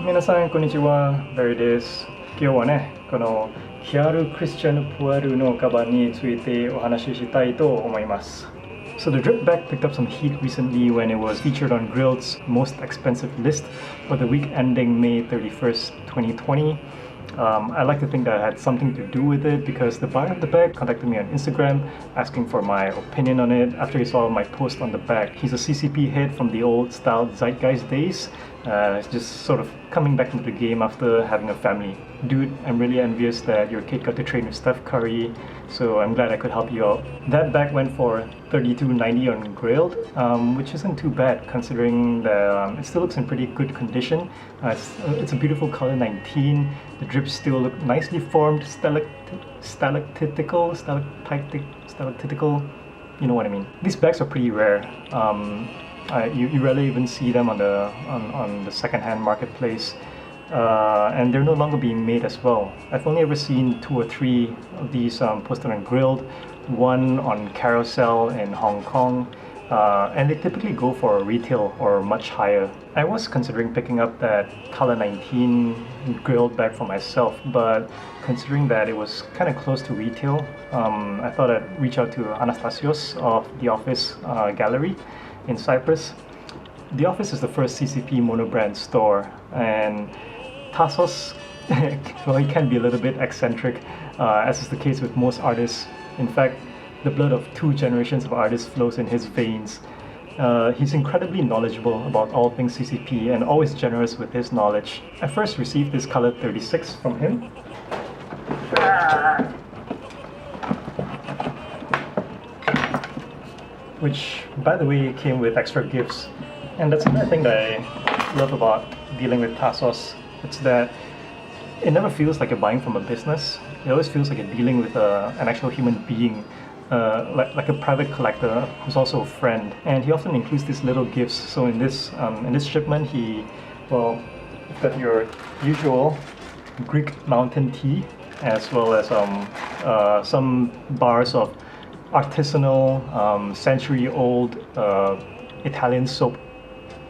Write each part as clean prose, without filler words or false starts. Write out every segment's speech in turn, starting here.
皆さんこんにちは、ベリーです。今日はね、このキアル・クリスチャン・プエルのカバンについてお話ししたいと思います。So the drip bag picked up some heat recently when it was featured on Grilled's most expensive list for the week ending May 31st, 2020. I like to think that I had something to do with it because the buyer of the bag contacted me on Instagram asking for my opinion on it after he saw my post on the bag. He's a CCP head from the old style Zeitgeist days. Just sort of coming back into the game after having a family. Dude, I'm really envious that your kid got to train with Steph Curry, so I'm glad I could help you out. That bag went for $32.90 on Grilled, which isn't too bad considering that it still looks in pretty good condition. It's a beautiful color 19. The drips still look nicely formed, stalactitical, you know what I mean. These bags are pretty rare. You rarely even see them on the second-hand marketplace, and they're no longer being made as well. I've only ever seen 2 or 3 of these posted on Grilled, one on Carousel in Hong Kong, and they typically go for retail or much higher. I was considering picking up that color 19 Grilled bag for myself, but considering that it was kind of close to retail, I thought I'd reach out to Anastasios of The Office Gallery in Cyprus. The Office is the first CCP monobrand store, and Tassos, well, he can be a little bit eccentric, as is the case with most artists. In fact, the blood of 2 generations of artists flows in his veins. He's incredibly knowledgeable about all things CCP and always generous with his knowledge. I first received this color 36 from him. Which, by the way, came with extra gifts. And that's another thing that I love about dealing with Tassos. It's that it never feels like you're buying from a business. It always feels like you're dealing with an actual human being, like a private collector who's also a friend. And he often includes these little gifts. So in this shipment, you've got your usual Greek mountain tea, as well as some bars of artisanal, century-old Italian soap.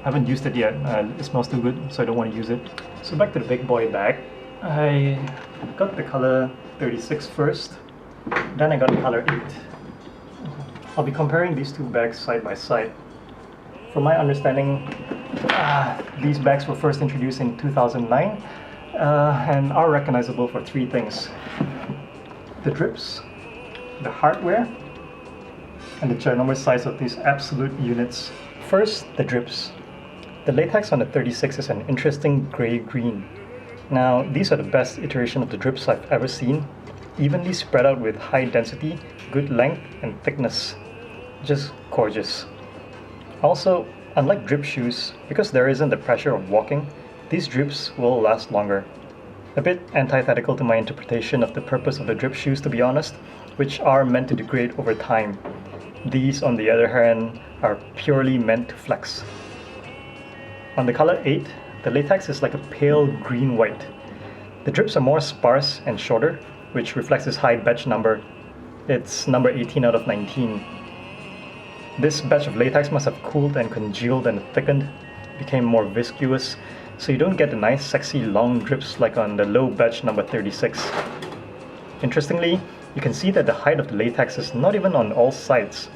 I haven't used it yet. It smells too good, so I don't want to use it. So back to the big boy bag. I got the color 36 first, then I got the color 8. I'll be comparing these 2 bags side by side. From my understanding, these bags were first introduced in 2009 and are recognizable for 3 things: the drips, the hardware, and the ginormous size of these absolute units. First, the drips. The latex on the 36 is an interesting gray-green. Now, these are the best iteration of the drips I've ever seen, evenly spread out with high density, good length and thickness. Just gorgeous. Also, unlike drip shoes, because there isn't the pressure of walking, these drips will last longer. A bit antithetical to my interpretation of the purpose of the drip shoes, to be honest, which are meant to degrade over time. These, on the other hand, are purely meant to flex. On the color 8, the latex is like a pale green-white. The drips are more sparse and shorter, which reflects its high batch number. It's number 18 out of 19. This batch of latex must have cooled and congealed and thickened, became more viscous, so you don't get the nice, sexy, long drips like on the low batch number 36. Interestingly, you can see that the height of the latex is not even on all sides,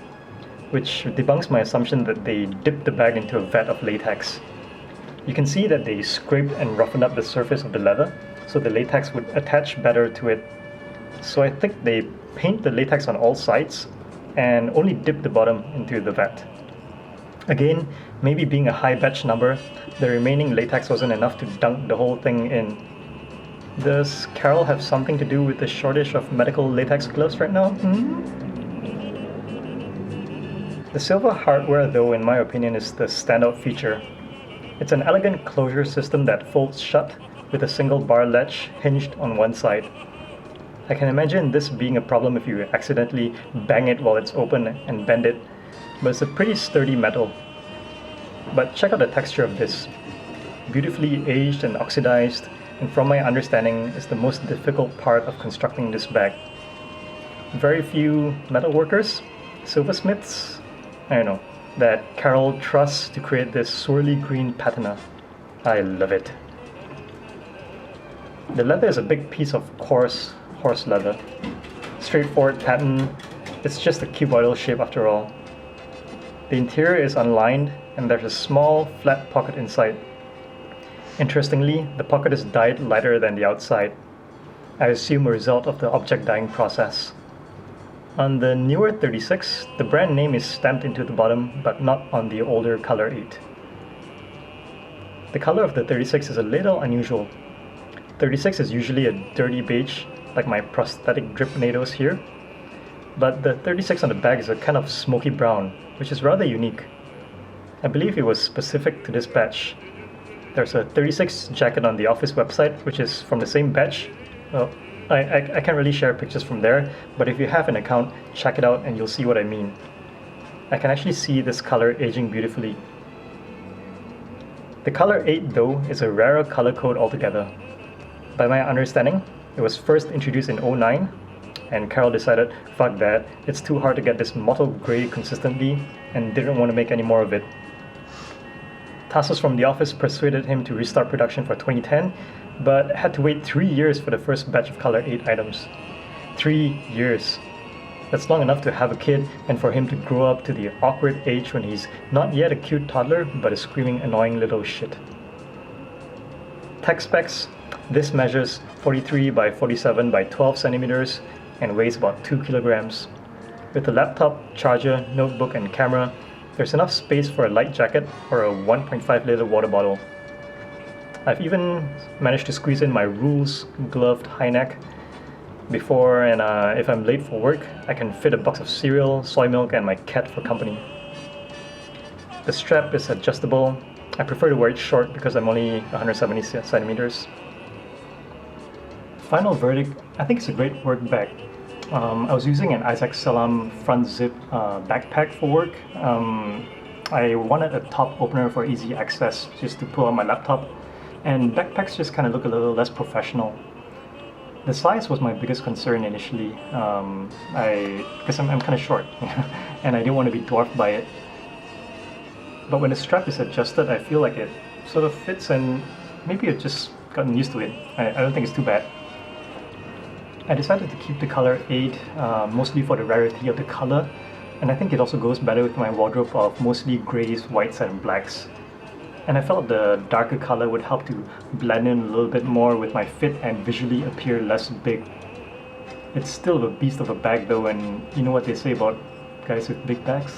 which debunks my assumption that they dipped the bag into a vat of latex. You can see that they scraped and roughened up the surface of the leather, so the latex would attach better to it. So I think they paint the latex on all sides and only dip the bottom into the vat. Again, maybe being a high batch number, the remaining latex wasn't enough to dunk the whole thing in. Does Carol have something to do with the shortage of medical latex gloves right now? The silver hardware, though, in my opinion, is the standout feature. It's an elegant closure system that folds shut with a single bar latch hinged on one side. I can imagine this being a problem if you accidentally bang it while it's open and bend it, but it's a pretty sturdy metal. But check out the texture of this. Beautifully aged and oxidized, and from my understanding, is the most difficult part of constructing this bag. Very few metalworkers, silversmiths, I don't know, that Carol trusts to create this swirly green patina. I love it. The leather is a big piece of coarse horse leather. Straightforward pattern, it's just a cuboidal shape after all. The interior is unlined and there's a small flat pocket inside. Interestingly, the pocket is dyed lighter than the outside. I assume a result of the object dyeing process. On the newer 36, the brand name is stamped into the bottom, but not on the older Color 8. The color of the 36 is a little unusual. 36 is usually a dirty beige, like my prosthetic drip nados here, but the 36 on the back is a kind of smoky brown, which is rather unique. I believe it was specific to this batch. There's a 36 jacket on the office website, which is from the same batch. Well, I can't really share pictures from there, but if you have an account, check it out and you'll see what I mean. I can actually see this color aging beautifully. The Color 8 though is a rarer color code altogether. By my understanding, it was first introduced in 2009, and Carol decided, fuck that, it's too hard to get this mottled grey consistently, and didn't want to make any more of it. Tassos from the office persuaded him to restart production for 2010, but had to wait 3 years for the first batch of Color 8 items. 3 years. That's long enough to have a kid and for him to grow up to the awkward age when he's not yet a cute toddler, but a screaming annoying little shit. Tech specs, this measures 43 by 47 by 12 centimeters and weighs about 2 kilograms. With a laptop, charger, notebook and camera, there's enough space for a light jacket or a 1.5 liter water bottle. I've even managed to squeeze in my rules gloved high neck before, and if I'm late for work, I can fit a box of cereal, soy milk and my cat for company. The strap is adjustable. I prefer to wear it short because I'm only 170 centimeters. Final verdict, I think it's a great work bag. I was using an Isaac Salam front zip backpack for work. I wanted a top opener for easy access just to pull out my laptop, and backpacks just kind of look a little less professional. The size was my biggest concern initially, because I'm kind of short and I didn't want to be dwarfed by it. But when the strap is adjusted, I feel like it sort of fits, and maybe I've just gotten used to it. I don't think it's too bad. I decided to keep the Color 8 mostly for the rarity of the color, and I think it also goes better with my wardrobe of mostly greys, whites and blacks. And I felt the darker color would help to blend in a little bit more with my fit and visually appear less big. It's still a beast of a bag though, and you know what they say about guys with big bags?